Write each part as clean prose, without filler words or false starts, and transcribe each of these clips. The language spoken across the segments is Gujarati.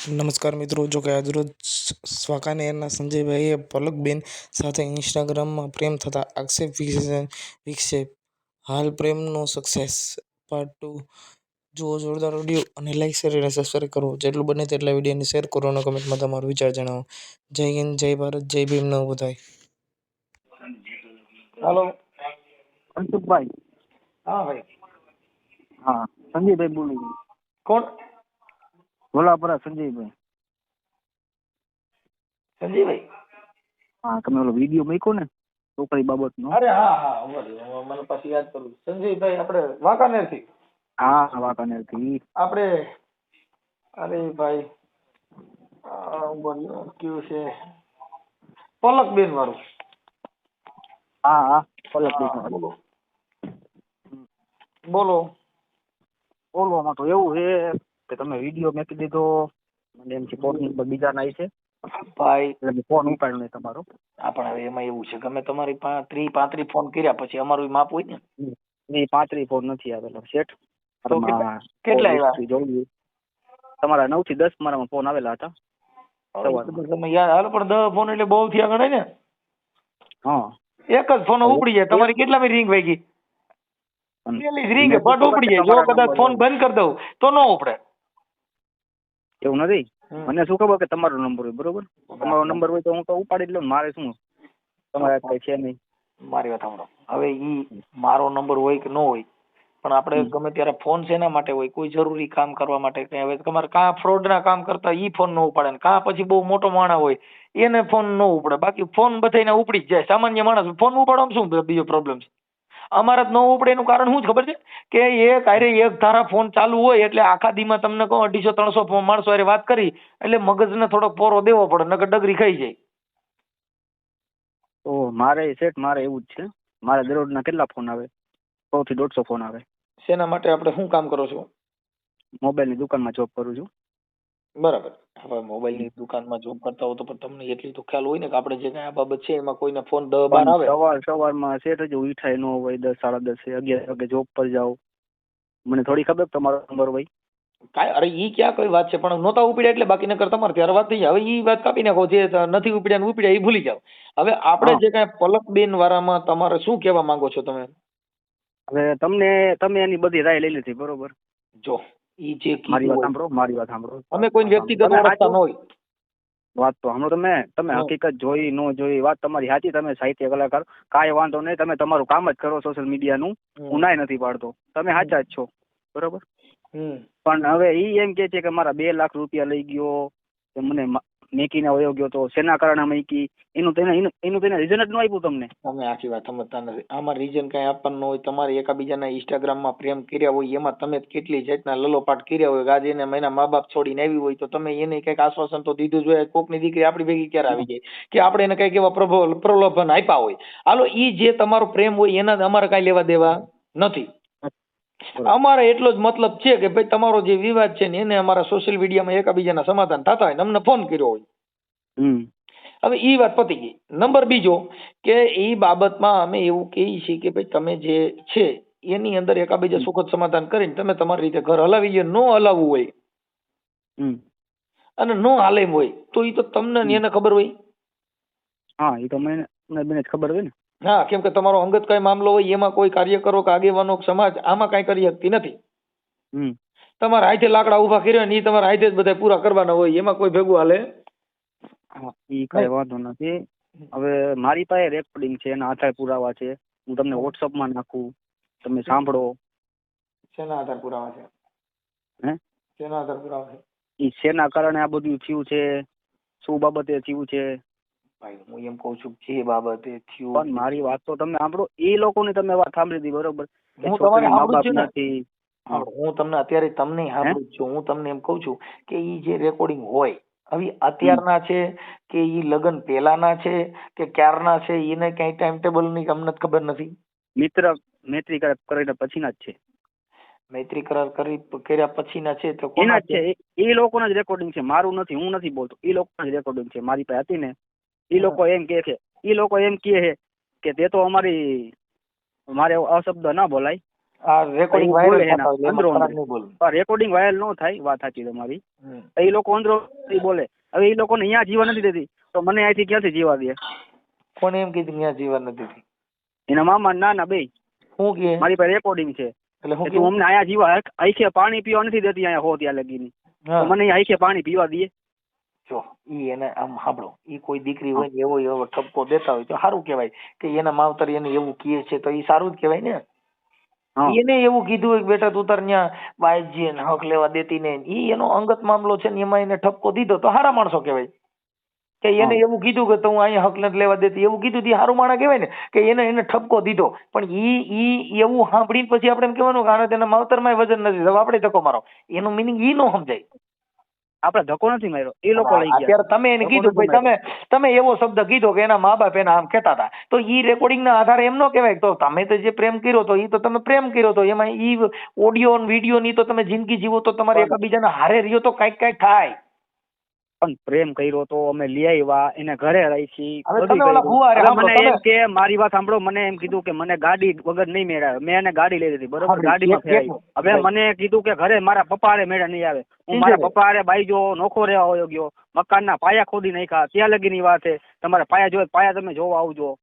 નમસ્કાર મિત્રો, જો કે આજરોજ વાંકાનેરના સંજયભાઈએ પલકબેન સાથે ઇન્સ્ટાગ્રામમાં પ્રેમ થતા આક્ષેપ વિક્ષેપ. હાલ પ્રેમનો સક્સેસ પાર્ટ 2 જુઓ. જોરદાર ઓડિયો અને લાઈક શેર અને સબસ્ક્રાઈબ કરો. જેટલું બને તેટલા વિડીયોને શેર કરો અને કમેન્ટમાં તમારો વિચાર જણાવો. જય હિન્દ, જય ભારત, જય ભીમ. ન બધાય. હાલો. મનસુખભાઈ. હા ભાઈ. હા, સંજયભાઈ બોલું છું. કોણ? ભોલાપરા સંજયભાઈ. સંજયભાઈ. હા, તમે ઓલો વિડીયો મૂક્યો ને છોકરી બાબતનો. અરે હા, મને પાછી યાદ કરું. સંજયભાઈ આપણે વાંકાનેર થી. હા, વાંકાનેર થી. આપણે અરે ભાઈ કયું છે પલકબેન વાળું. હા હા, પલક હા, બોલો બોલો. બોલવામાં તો એવું છે કે તમે વિડીયો મૂકી દીધો, મને એમ છે ફોન નંબર બીજા ના છે ભાઈ. એટલે ફોન ઉપાડ્યો નહીં તમારો. પણ હવે એમાં એવું છે કે અમે તમારી 30-35 ફોન કર્યા પછી અમારું માપ હોય ને. નહીં, 35 ફોન નથી આવેલો શેઠ. તો કેટલા આવ્યા? જોયું તમારા 9 થી 10 મારામાં ફોન આવેલા હતા સવારમાં. તમે યાદ હાલો, પણ 10 ફોન એટલે બહુ થયા ગણાય ને. હા, એક જ ફોન ઉપડી જાય. તમારી કેટલામી રિંગ વાગી? પેલી જ રિંગ બટ ઉપડી જાય. જો કદાચ ફોન બંધ કરી દઉં તો ન ઉપડે. એવું નથી. મને શું ખબર કે તમારો નંબર હોય. બરોબર, તમારો નંબર હોય તો હું તો ઉપાડી જ લઉં. મારે શું, તમારે કઈ છે નહીં. મારી વાત સાંભળો. હવે ઈ મારો નંબર હોય કે ન હોય, પણ આપણે ગમે ત્યારે ફોન શેના માટે હોય? કોઈ જરૂરી કામ કરવા માટે. કઈ હવે તમારે કાં ફ્રોડ ના કામ કરતા ઈ ફોન ન ઉપાડે ને કાં પછી બહુ મોટો માણસ હોય એને ફોન ન ઉપડે. બાકી ફોન બધાને ઉપડી જ જાય. સામાન્ય માણસ ફોન ઉપાડવામાં શું બીજો પ્રોબ્લેમ છે? અમારા જ ન ઉપડે એનું કારણ શું છે ખબર છે? કે એક ધારા ફોન ચાલુ હોય એટલે આખા દીમાં તમને કહો 250-300 માણસો હારે વાત કરી એટલે મગજને થોડોક પોરો દેવો પડે, નકર ડગરી ખાઈ જાય. તો મારે સેટ મારે એવું જ છે. મારે દરરોજના કેટલા ફોન આવે? 100 થી 150 ફોન આવે. શેના માટે? આપણે શું કામ કરો છો? મોબાઈલની દુકાનમાં જોબ કરું છું. બરાબર. હવે મોબાઈલની દુકાનમાં જોબ કરતા હો તો પણ તમને એટલી તો ખ્યાલ હોય ને કે આપણે જે કઈ આ બાબત છે એમાં કોઈને ફોન 10-12 આવે. સવારમાં સેટ જ ઉઠાય ન હોય. 10-10:30 11 વાગે જોબ પર જાવ. મને થોડી ખબર તમારો નંબર હોય. અરે ઈ ક્યાં કોઈ વાત છે, પણ નહોતા ઉપડ્યા એટલે બાકી નકર તમારે ત્યારે વાત થઈ જાય. હવે ઈ વાત કાપી નાખો. જે નથી ઉપડ્યા ને ઉપડ્યા એ ભૂલી જાવ. હવે આપણે જે કઈ પલકબેન વાળામાં તમારે શું કહેવા માંગો છો તમે? હવે તમે એની બધી રાય લઈ લીધી. બરોબર. જો ઈ જે મારી વાત સાંભળો. અમે કોઈ વ્યક્તિગત ઓળખતા ન હોય. વાત તો સાંભળો. તમે હકીકત જોઈ ન જોઈ વાત તમારી સાચી. તમે સાહિત્ય કલાકાર, કાંઈ વાંધો નહીં. તમે તમારું કામ જ કરો સોશિયલ મીડિયાનું. હું નાય નથી પાડતો. તમે સાચા જ છો. બરોબર. પણ હવે ઈ એમ કે છે કે મારા 2 લાખ રૂપિયા લઈ ગયો, મને મેકીને વયો ગયો. તો શેના કારણે મેકી? એનું તેને રીઝન જ ન આપ્યું તમને. તમે આખી વાત સમજતા નથી. આમાં રીઝન કઈ આપવાનું હોય. તમારે એકાબીજાના ઇન્સ્ટાગ્રામમાં પ્રેમ કર્યા હોય એમાં તમે કેટલી જાતના લલોપાટ કર્યા હોય. આજે એને એના મા બાપ છોડીને આવી હોય તો તમે એને કઈક આશ્વાસન તો દીધું જોઈએ. કોકની દીકરી આપણી ભેગી ક્યારે આવી જાય કે આપણે એને કઈક એવા પ્રલોભન આપ્યા હોય. હાલો, ઈ જે તમારો પ્રેમ હોય એના અમારે કઈ લેવા દેવા નથી. અમારે એટલો જ મતલબ છે કે ભાઈ તમારો જે વિવાદ છે ને એને અમારા સોશિયલ મીડિયામાં એકાબીજાના સમાધાન થતા હોય ને અમને ફોન કર્યો હોય. હવે ઈ વાત પતી ગઈ. નંબર બીજો કે ઈ બાબતમાં અમે એવું કહીએ છીએ કે ભાઈ તમે જે છે એની અંદર એકાબીજા સુખદ સમાધાન કરીને તમે તમારી રીતે ઘર હલાવી લો. ન હલાવવું હોય અને ન હાલે એમ હોય તો ઈ તો તમને એને ખબર હોય. હા, ઈ તો મને ખબર હોય ને. હા, કેમ કે તમારો અંગત કઈ મામલો હોય એમાં કોઈ કાર્યકરો કે આગેવાનો સમાજ આમાં કઈ કરી શકતી નથી. તમારા હાથે લાકડા ઉભા કર્યા ને એ તમારા હાથે જ બધા પૂરા કરવાના હોય. એમાં કોઈ ભેગું હાલે. ઈ કઈ વાંધો નથી. હવે મારી પાસે રેકોર્ડિંગ છે, એના આધાર પુરાવા છે. હું તમને વોટ્સઅપમાં નાખું, તમે સાંભળો. શેના આધાર પુરાવા છે? શેના આધાર પુરાવા છે? ઈ શેના કારણે આ બધું થયું છે, શું બાબતે થયું છે. ભાઈ હું એમ કઉ છું જે બાબતે થયું. પણ મારી વાત તો તમે સાંભળો. એ લોકોની તમે વાત સાંભળી હતી. બરોબર. હું તમારે સાંભળું છું. હું તમને અત્યારે તમને સાંભળું છું. હું તમને એમ કઉ છું કે ઈ જે રેકોર્ડિંગ હોય હવે અત્યારના છે કે ઈ લગ્ન પહેલાના છે કે ક્યારના છે એને કઈ ટાઈમ ટેબલ ની અમને ખબર નથી. મૈત્રી કરીને પછીના જ છે. મૈત્રી કરાર કર્યા પછીના છે તો એના જ છે. એ લોકોના જ રેકોર્ડિંગ છે. મારું નથી, હું નથી બોલતો. એ લોકોના જ રેકોર્ડિંગ છે. મારી પાસે હતી ને. એ લોકો એમ કે છે કે તે તો મારે અશબ્દ ના બોલાય આ રેકોર્ડિંગ બોલે વાયરલ એના થતા હોય એટલે અંદરો એમાં ખરાબ અંદર નહીં બોલવું. રેકોર્ડિંગ વાયરલ ન થાય, વાત સાચી તમારી. હમ. એ લોકો અંદરો બોલે. હવે એ લોકોને અહીંયા જીવા નથી દેતી તો મને અહીંથી ક્યાંથી જીવા દે? કોને એમ કીધું ત્યાં જીવન નથી થતી? એના મામા નાના બે શું કે મારી પાસે રેકોર્ડિંગ છે એટલે કે શું તું કે અમને અહીંયા જીવા આઈખે પાણી પીવા નથી દેતી અહીંયા હો ત્યાં લગીની, તો મને અહીંયા આઈખે પાણી પીવા દે. જો ઈ એને આમ સાંભળો, ઈ કોઈ દીકરી હોય ને એવો ઠપકો દેતા હોય તો સારું કહેવાય કે એના માવતર એને એવું કહે છે તો ઈ સારું જ કહેવાય ને. હા. એને એવું કીધું હોય કે બેટા તું તાર ન્યા વાઈજી ને હક લેવા દેતી ને, ઈ એનો અંગત મામલો છે ને એમાં એને ઠપકો દીધો તો સારા માણસો કહેવાય. કે એને એવું કીધું કે તું અહીંયા હક નથી લેવા દેતી એવું કીધું તી સારું માણસ કહેવાય ને, કે એને ઠપકો દીધો. પણ ઈ એવું સાંભળીને પછી આપણે એમ કહેવાનું કે આને તેના માવતરમાં વજન નથી, હવે આપણે ધક્કો મારો, એનું મિનિંગ ઈ નો સમજાય. આપણે ધક્કો નથી માર્યો, એ લોકો લઈ ગયા. અત્યારે તમે એને કીધું ભાઈ તમે એવો શબ્દ કીધો કે એના મા બાપ એના આમ કહેતા હતા, તો ઈ રેકોર્ડિંગ ના આધારે એમ નો કહેવાય તો તમે તો જે પ્રેમ કર્યો તો ઈ તો તમે પ્રેમ કર્યો તો, એમાં ઈ ઓડિયો વિડીયો ની તો તમે જિંદગી જીવો તો તમારે એકબીજાના હારે રહ્યો તો કઈક થાય. પણ પ્રેમ કર્યો તો અમે લઈ આવ્યા, એને ઘરે રહી છી. હવે તમે ઓલા ભુવા રે મને એમ કે મારી વાત સાંભળો, મને એમ કીધું કે મને ગાડી વગર નહીં મેળાવે. મેં એને ગાડી લઈ લીધી, બરોબર, ગાડીમાં ફેરાવી. હવે મને કીધું કે ઘરે મારા પપ્પા હારે મેળા નહીં આવે. હું મારા પપ્પા હારે બાઈજો નોખો રહેવા હોયો ગયો, મકાનના પાયા ખોદી નાખ્યા, ત્યાં લગીની વાત છે. તમારે પાયા જોવે, પાયા તમે જોવા આવજો.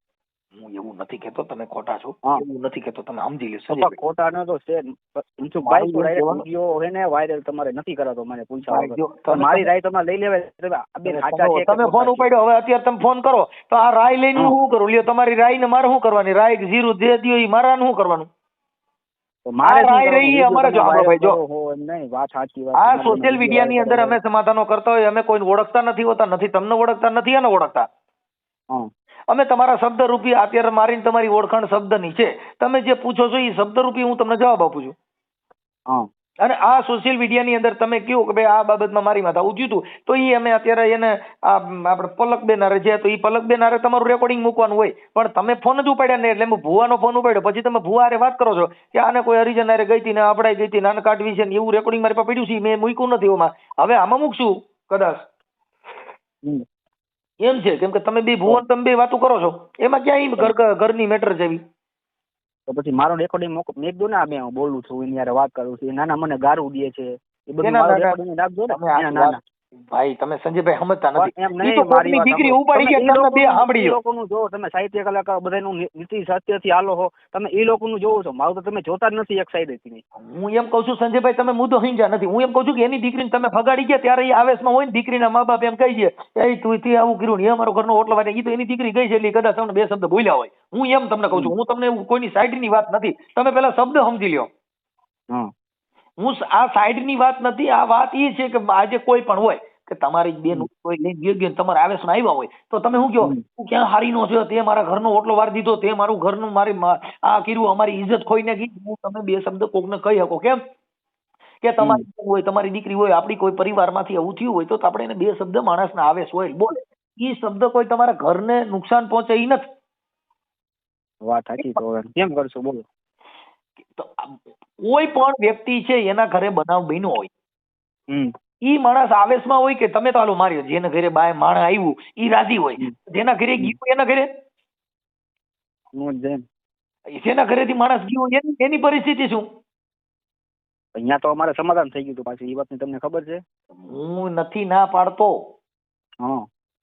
હું એવું નથી કેતો તમે ખોટા છો, એવું નથી કેતો, તમે સમજી લેશો. ખોટા ન તો છે ભાઈ, તો ડાયરેક્ટ વિડિયો હેને વાયરલ તમારે નથી કરાતો, મને પૂછ્યા મારી રાય તમારે લઈ લેવાય. તમે ફોન ઉપાડ્યો, હવે અત્યારે તમે ફોન કરો તો આ રાય લઈને હું શું કરું? લ્યો તમારી રાય ને મારે શું કરવાની? રાય જીરું જે દયો ઈ મારા શું કરવાનું? આ સોશિયલ મીડિયા ની અંદર અમે સમાધાનો કરતા હોય, અમે કોઈને ઓળખતા નથી હોતા, નથી તમને ઓળખતા, નથી એને ઓળખતા. અમે તમારા શબ્દ રૂપી અત્યારે મારીને તમારી ઓળખાણ શબ્દ ની છે, તમે જે પૂછો છો એ શબ્દ રૂપી હું તમને જવાબ આપું છું. અને આ સોશિયલ મીડિયા ની અંદર તમે કહો કે ભાઈ આ બાબતમાં મારી માથે આવું થયું તો એ અમે અત્યારે એને આપણે પલકબેન હારે છે તો એ પલકબેન હારે તમારું રેકોર્ડિંગ મૂકવાનું હોય, પણ તમે ફોન જ ઉપાડ્યા નહીં એટલે ભુવાનો ફોન ઉપાડ્યો, પછી તમે ભુવા હારે વાત કરો છો કે આને કોઈ હરિજન હારે ગઈ હતી ને આપડાઈ ગઈ હતી નાને કાઢવી છે ને, એવું રેકોર્ડિંગ મારી પાસે પડ્યું છે, મેં મૂક્યું નથી. એમાં હવે આમાં મૂકશું કદાચ એમ છે, કેમ કે તમે બે ભુવન તમે બે વાતો કરો છો, એમાં ક્યાં ઘરની મેટર જેવી. તો પછી મારો રેકોર્ડિંગ મેક દો ને, આ હું બોલું છું એની યાર વાત કરું છું, નાના મને ગારું દે છે એ બધું મારો રેકોર્ડિંગ નાખજો ને. નાના ભાઈ તમે સંજયભાઈ સમજતા નથી, ઈ તો કોઈની દીકરી ઉપાડી ગયા, તમે બે સાંભળી લો. લોકોનું જો તમે સાહિત્ય કલાકાર બધાનું નીતિ સત્યથી હાલો હો, તમે એ લોકોનું જોવો છો, મારું તો તમે જોતા જ નથી એક સાઈડેથી. હું એમ કહું છું સંજયભાઈ તમે મુદ્દો સમજ્યા નથી. હું એમ કહું છું કે એની દીકરીને તમે ફગાડી ગયા ત્યારે એ આવેશમાં હોય ને, દીકરીના મા બાપ એમ કહી છે એ તું થી આવું કર્યું ને, એ અમારો ઘરનો ઓટલો વાળે, એ તો એની દીકરી ગઈ છે એટલે કદાચ તમને બે શબ્દ બોલ્યા હોય. હું એમ તમને કહું છું, હું તમને કોઈની સાઈડની વાત નથી, તમે પેલા શબ્દ સમજી લ્યો. હું આ સાઈડની વાત નથી, આ વાત એ છે કે આજે કોઈ પણ હોય કે તમારી બેન કોઈ લઈને ગયો તમારે આવેશમાં આવ્યા હોય તો તમે શું કહો, તું ક્યાં હારી નો છો, તે મારા ઘરનો ઓટલો વાર દીધો, તે મારું ઘરનું મારી આ કર્યું, અમારી ઇજ્જત ખોઈને કીધું. તમે બે શબ્દ કોકને કહી શકો, કેમ કે તમારી હોય, તમારી દીકરી હોય, આપણી કોઈ પરિવારમાંથી આવું થયું હોય તો આપણે એને બે શબ્દ માણસના આવેશ હોય બોલે, એ શબ્દ કોઈ તમારા ઘરને નુકસાન પહોંચે એ નથી. વાત સાચી, તો કેમ કરશો બોલો. કોઈ પણ વ્યક્તિ છે એના ઘરે બનાવ બન્યો હોય, ઈ માણસ આવેશમાં હોય કે તમે તો હાલો માર્યો, જેના ઘરે બાય માણસ આવ્યું ઈ રાજી હોય, જેના ઘરે ગયું એના ઘરે જેના ઘરેથી માણસ ગયું એની પરિસ્થિતિ શું? અહીંયા તો અમારે સમાધાન થઈ ગયું હતું, પાછી એ વાતની તમને ખબર છે? હું નથી ના પાડતો,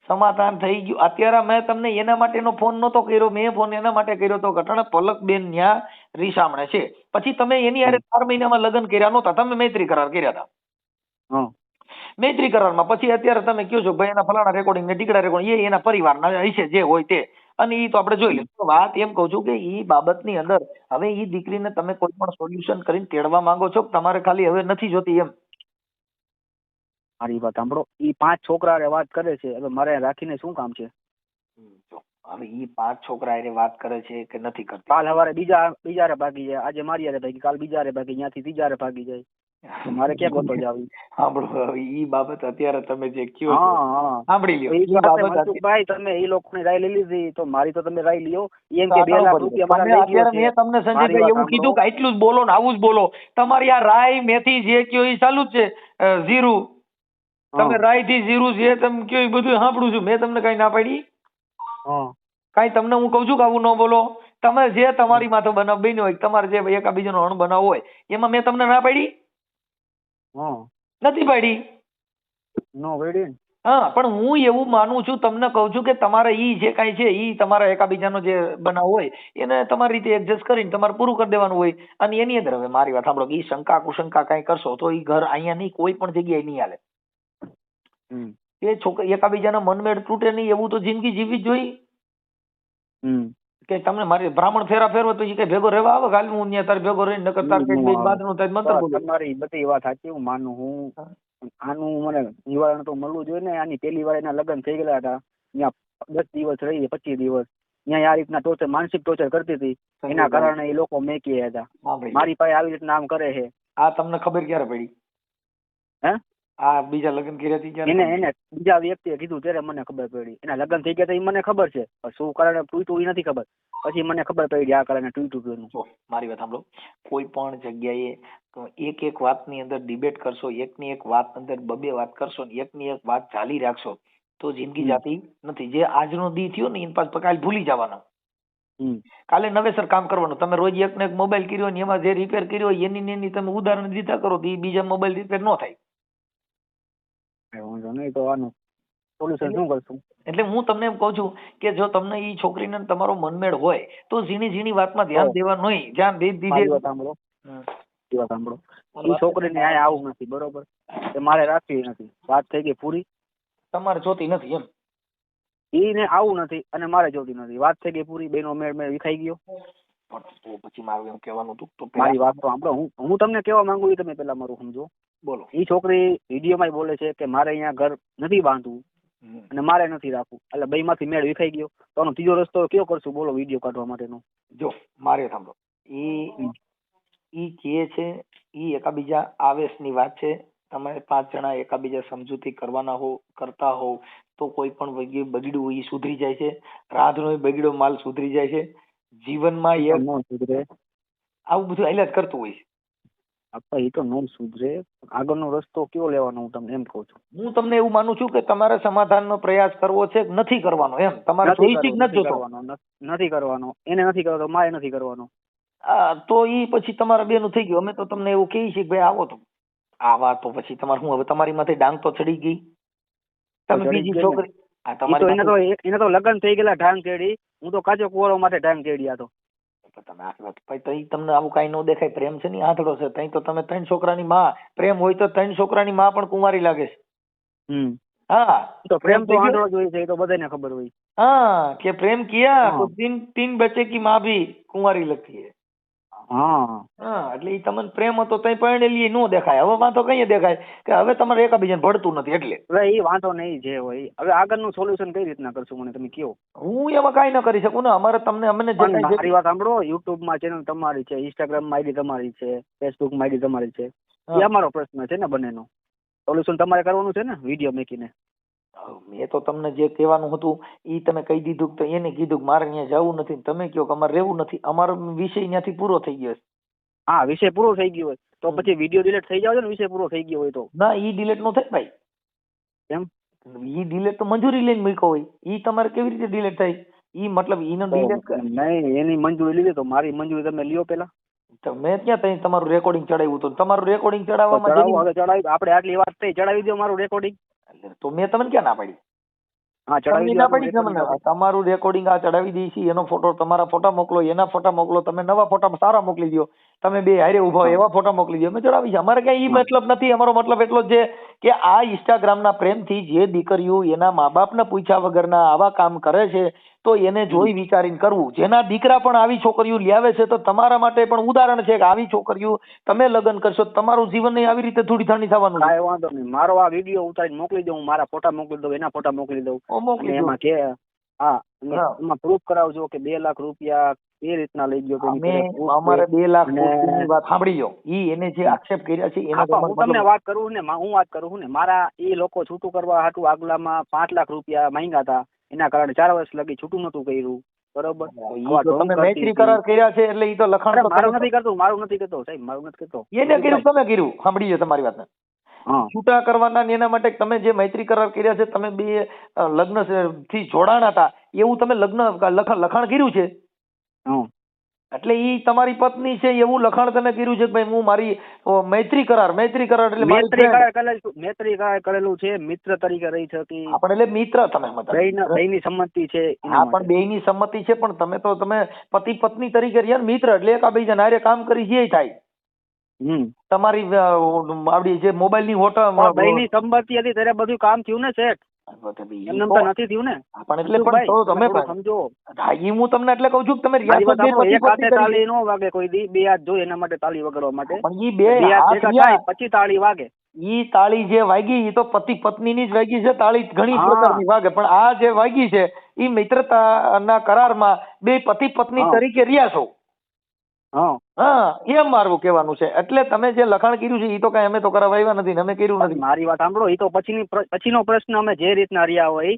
સમાધાન થઈ ગયું. અત્યારે મેં તમને એના માટેનો ફોન નતો કર્યો, મેં ફોન એના માટે કર્યો હતો ઘટના પલકબેન ન્યા રીસામણે છે, પછી તમે એની હારે 4 મહિનામાં લગ્ન કર્યા નહોતા, તમે મૈત્રી કરાર કર્યા હતા. મૈત્રી કરારમાં પછી અત્યારે તમે કહો છો ભાઈ એના ફલાણા રેકોર્ડિંગ ને ટીકડા રેકોર્ડિંગ એ એના પરિવારના હશે જે હોય તે, અને એ તો આપણે જોઈ લઈશું. વાત એમ કહું છું કે એ બાબતની અંદર હવે એ દીકરીને તમે કોઈ પણ સોલ્યુશન કરીને તેડવા માંગો છો, તમારે ખાલી હવે નથી જોતી એમ. મારી વાત સાંભળો, ઈ 5 છોકરા વાત કરે છે, હવે મારે રાખીને શું કામ છે? હવે ઈ 5 છોકરા એ વાત કરે છે કે નથી કરતી, કાલ સવારે બીજારે ભાગી જાય, આજે મારી હારે ભાગી, કાલ બીજારે ભાગી, ત્યાંથી ત્રીજારે ભાગી જાય, મારે ક્યાં ગોતો જાવી? સાંભળો હવે ઈ બાબત અત્યારે તમે જે કયો સાંભળી લ્યો, ઈ બાબત ભાઈ તમે એ લોકોની રાય લઈ લીધી તો મારી તો તમે રાય લ્યો. એમ કે 2 લાખ રૂપિયા મારા લઈ ગયો છે. મેં તમને સંજયભાઈ એવું કીધું કે એટલું જ બોલો ને આવું જ બોલો, તમારી આ રાય મેથી જે કયો એ ચાલુ જ છે. જીરું તમે રાય થી જીરું જે તમે કયો એ બધું સાંભળું છું, મેં તમને કઈ ના પાડી? કઈ તમને હું કઉ છું કે આવું ન બોલો, તમે જે તમારી માથે બનાવ બન્યો હોય, તમારે જે એકાબીજાનો અણબનાવ હોય, એમાં મેં તમને ના પાડી? હા નથી પાડી. નો વેડી ને. હા, પણ હું એવું માનું છું, તમને કહું છું કે તમારે ઈ જે કાંઈ છે ઈ તમારા એકાબીજાનો જે બનાવ હોય એને તમારી રીતે એડજસ્ટ કરીને તમારે પૂરું કરી દેવાનું હોય. અને એની અંદર હવે મારી વાત સાંભળો, ઈ શંકા કુશંકા કાંઈ કરશો તો ઈ ઘર અહીંયા નહીં, કોઈ પણ જગ્યાએ નહીં હાલે. હમ એ છોકરા એકાબીજાના મનમેળ તૂટે નહીં એવું તો જિંદગી જીવવી જ જોઈએ. હમ કે તમને મારી બ્રાહ્મણ ફેરા ફેરવો તો ઈ કઈ ભેગો રહેવા આવે? ગાલી હું ત્યાં તારે ભેગો રહીને નકર તાર કઈ બાદનું થાય મંત્ર બોલું. તમારી બધી વાત સાચી, હું માનું. હું આનું મને નિવારણ તો મળવું જોઈએ ને. આની પહેલી વાર એના લગ્ન થઈ ગયેલા હતા, ત્યાં 10 દિવસ રહી, 25 દિવસ ત્યાં આ રીતના ટોર્ચર, માનસિક ટોર્ચર કરતી હતી. એના કારણે એ લોકો મેકી હતા. મારી પાસે આવી રીતના આમ કરે છે. આ તમને ખબર ક્યારે પડી? હે? આ બીજા લગ્ન કર્યા હતી ત્યારે એને બીજા વ્યક્તિએ કીધું ત્યારે મને ખબર પડી. એના લગ્ન થઈ ગયા હતા એ મને ખબર છે, શું કારણે તૂટ્યું એ નથી ખબર. પછી મને ખબર પડી આ કારણે તૂટ્યું એનું. મારી વાત સાંભળો, કોઈ પણ જગ્યાએ એક વાતની અંદર ડિબેટ કરશો, એકની એક વાત અંદર બબે વાત કરશો ને એકની એક વાત ચાલી રાખશો તો જિંદગી જાતી નથી. જે આજનો દી થયો ને એની પાછળ કાલે ભૂલી જવાનો. કાલે નવેસર કામ કરવાનું. તમે રોજ એક ને એક મોબાઈલ કર્યો ને એમાં જે રિપેર કર્યો હોય એની ને એની તમે ઉદાહરણ દીધા કરો તો એ બીજા મોબાઈલ રિપેર ન થાય. નહીં તો આનું સોલ્યુશન શું કરશું? એટલે હું તમને એમ કહું છું કે જો તમને ઈ છોકરીને તમારો મનમેળ હોય તો ઝીણી ઝીણી વાતમાં ધ્યાન દેવાનું નહીં. ધ્યાન દઈ દીધે સાંભળો, ઈ છોકરીને અહીંયા આવું નથી, બરોબર? એ મારે રાખવી નથી. વાત થઈ ગઈ પૂરી. તમારે જોતી નથી એમ? ઈને આવું નથી અને મારે જોતી નથી. વાત થઈ ગઈ પૂરી. બેનો મેળ વિખાઈ ગયો. તો પછી મારું એમ કહેવાનું હતું તો મારી વાત તો સાંભળો. હું તમને કહેવા માંગુ છું, તમે પેલા મારું સમજો. બોલો. ઈ છોકરી વિડીયોમાં બોલે છે કે મારે અહીંયા ઘર નથી બાંધવું અને મારે નથી રાખવું. એટલે બે માંથી મેળ વિખાઈ ગયો તો આનો ત્રીજો રસ્તો કયો કરશું બોલો વિડીયો કાઢવા માટેનો? જો મારે સાંભળો, ઈ કે છે ઈ એકાબીજા આવેશની વાત છે. તમે 5 જણા એકાબીજા સમજૂતી કરવાના હો, કરતા હોવ તો કોઈ પણ બગડ્યું હોય એ સુધરી જાય છે. રાધનો બગડ્યો માલ સુધરી જાય છે. જીવનમાં એક સુધરે આવું બધું હાલ્યા જ કરતું હોય છે. આપા એ તો નો સુધરે. આગળનો રસ્તો કયો લેવાનો હું તમને એમ કહું છું. હું તમને એવું માનું છું કે તમારે સમાધાનનો પ્રયાસ કરવો છે કે નથી કરવાનો એમ? તમારે ચોઈસિક નથી જોતો. નથી કરવાનો. એને નથી કરવાનો, મારે નથી કરવાનો. તો ઈ પછી તમારા બેનું થઈ ગયું. અમે તો તમને એવું કહીએ છીએ કે ભાઈ આવો તો આવા તો પછી તમારે શું હવે તમારી માથે ડાંગ તો ચડી ગઈ. તમે બીજી છોકરી એને તો લગ્ન થઈ ગયેલા ઢાંગ ચડી. હું તો કાચો કુંવરો માટે ઢાંગ ચડ્યા તો. તમે આખી તમને આવું કઈ ન દેખાય? પ્રેમ છે ને આંધળો છે. તઈ તો તમે 3 છોકરાની માં. પ્રેમ હોય તો 3 છોકરાની માં પણ કુંવારી લાગે છે. હા, તો પ્રેમ તો આંધળો જ હોય છે, એ તો બધાને ખબર હોય. हाँ कि प्रेम किया तो 3 बच्चे की माँ भी कुंवारी लगती है. હા, એટલે ઈ તમને પ્રેમ હતો તઈ પરણેલી નો દેખાય. હવે વાંધો કઈ દેખાય કે હવે તમારે એકાબીજાને ભળતું નથી એટલે. હવે ઈ વાંધો નહીં જે હોય. હવે આગળનું સોલ્યુશન કઈ રીતના કરશું મને તમે કહો. હું એમાં કાઈ ન કરી શકું ને. અમારે તમને અમને મારી વાત સાંભળો. યુટ્યુબ માં ચેનલ તમારી છે, ઇન્સ્ટાગ્રામ માં આઈડી તમારી છે, ફેસબુક માં આઈડી તમારી છે. એ અમારો પ્રશ્ન છે ને બંનેનો. સોલ્યુશન તમારે કરવાનું છે ને વિડીયો મેકીને. મેં તો તમને જે કહેવાનું હતું ઈ તમે કહી દીધું. તો એને કીધું કે મારે અહીંયા જવું નથી. તમે કહો કે અમારે રહેવું નથી. અમારો વિષય ત્યાંથી પૂરો થઈ ગયો છે. હા, વિષય પૂરો થઈ ગયો હોય તો પછી વિડીયો ડિલીટ થઈ જાવ ને. વિષય પૂરો થઈ ગયો હોય તો ના, ઈ ડિલીટ નો થાય ભાઈ. કેમ? ઈ ડિલીટ તો મંજૂરી લઈને મૂક્યો હોય. ઈ તમારે કેવી રીતે ડિલીટ થાય? ઈ મતલબ ઈનો ડિલીટ નહીં. એની મંજૂરી લીધી તો મારી મંજૂરી તમે લ્યો પેલા. મેં ક્યાં તઈ તમારું રેકોર્ડિંગ ચડાવ્યું હતું? તમારું રેકોર્ડિંગ ચડાવવામાં આપણે આટલી વાત થઈ, ચડાવી દો મારું રેકોર્ડિંગ. તો મેં તમને ક્યાં ના પાડી? હા, ચડાવી દો. તમારું રેકોર્ડિંગ આ ચડાવી દઈ છે. એનો ફોટો, તમારા ફોટા મોકલો, એના ફોટા મોકલો. તમે નવા ફોટા સારા મોકલી દો. તમે બે હારે ઉભા એવા ફોટા મોકલી દો. અમે ચડાવી છે. અમારે કઈ ઈ મતલબ નથી. અમારો મતલબ એટલો જ છે કે આ ઇન્સ્ટાગ્રામ ના પ્રેમથી જે દીકરીઓ એના મા બાપને પૂછ્યા વગરના આવા કામ કરે છે તો એને જોઈ વિચારીને કરવું. જેના દીકરા પણ આવી છોકરીઓ લાવે છે તો તમારા માટે પણ ઉદાહરણ છે કે આવી છોકરીઓ તમે લગ્ન કરશો તમારું જીવન આવી રીતે થોડી ઠંડી થવાનું. કાંઈ વાંધો નહીં. મારો આ વિડીયો ઉતારીને મોકલી દઉં. મારા ફોટા મોકલી દઉં, એના ફોટા મોકલી દઉં. એમાં કે એમાં પ્રૂફ કરાવજો કે 2 લાખ રૂપિયા એ રીતના લઈ ગયો. અમારે 2 લાખ ની વાત સાંભળી લો. ઈ એને જે આક્ષેપ કર્યા છે એને હું તમને વાત કરું ને, હું વાત કરું ને. મારા એ લોકો છૂટું કરવા હાટું આગલામાં 5 લાખ રૂપિયા માંગ્યા હતા. એના કારણે 4 વર્ષ લગી છૂટું નતું કર્યું. બરોબર? તમે મૈત્રી કરાર કર્યા છે એટલે ઈ તો લખાણ મારું નથી કરતું. મારું નથી કરતો સાહેબ, મારું નથી કરતો. એને કર્યું, તમે કર્યું. સાંભળી લો તમારી વાત. છૂટા કરવાના એના માટે તમે જે મૈત્રી કરાર કર્યા છે, તમે બે લગ્ન થી જોડાણા હતા એવું તમે લખાણ કર્યું છે. હા એટલે ઈ તમારી પત્ની છે એવું લખાણ તમે કર્યું છે કે ભાઈ હું મારી મૈત્રી કરાર એટલે મારી મૈત્રી friend. મૈત્રી કરાર કરેલું છે, મિત્ર તરીકે રહી શકી, આપણે એટલે મિત્ર તમે બેયની સંમતિ છે એના હા, માટે. પણ બેયની સંમતિ છે, પણ તમે પતિ પત્ની તરીકે રહ્યા ને મિત્ર, એટલે એકાબીજાને હારે કામ કરી જે થાય. તમારી આપડી જે મોબાઈલ ની હોટલ બેયની સંમતિ હતી ત્યારે બધું કામ થયું ને શેઠ, એમને તો નથી થયું ને. પણ એટલે પણ તો તમે સમજો, હા, ઈ હું તમને એટલે કહું છું કે તમે મારી વાત સાંભળો, એક હાથે રિયાસત તાળી નો વાગે કોઈ દી, બે હાથ જોઈએ એના માટે તાળી વગાડવા માટે. પણ ઈ બે હાથ હાથ ભેગા થાય પછી તાળી વાગે. ઈ તાળી જે વાગી ઈ તો પતિ પત્ની ની જ વાગી છે. તાળી ઘણી પ્રકારની વાગે, પણ આ જે વાગી છે ઈ મિત્રતાના કરારમાં બે પતિ પત્ની તરીકે રહ્યા છો. હા, એમ મારું કહેવાનું છે. એટલે તમે જે લખાણ કર્યું છે ઈ તો કઈ અમે તો કરાવ્યા નથી ને અમે કર્યું નથી. મારી વાત સાંભળો, ઈ તો પછીનો પ્રશ્ન. અમે જે રીતના રહ્યા હોય,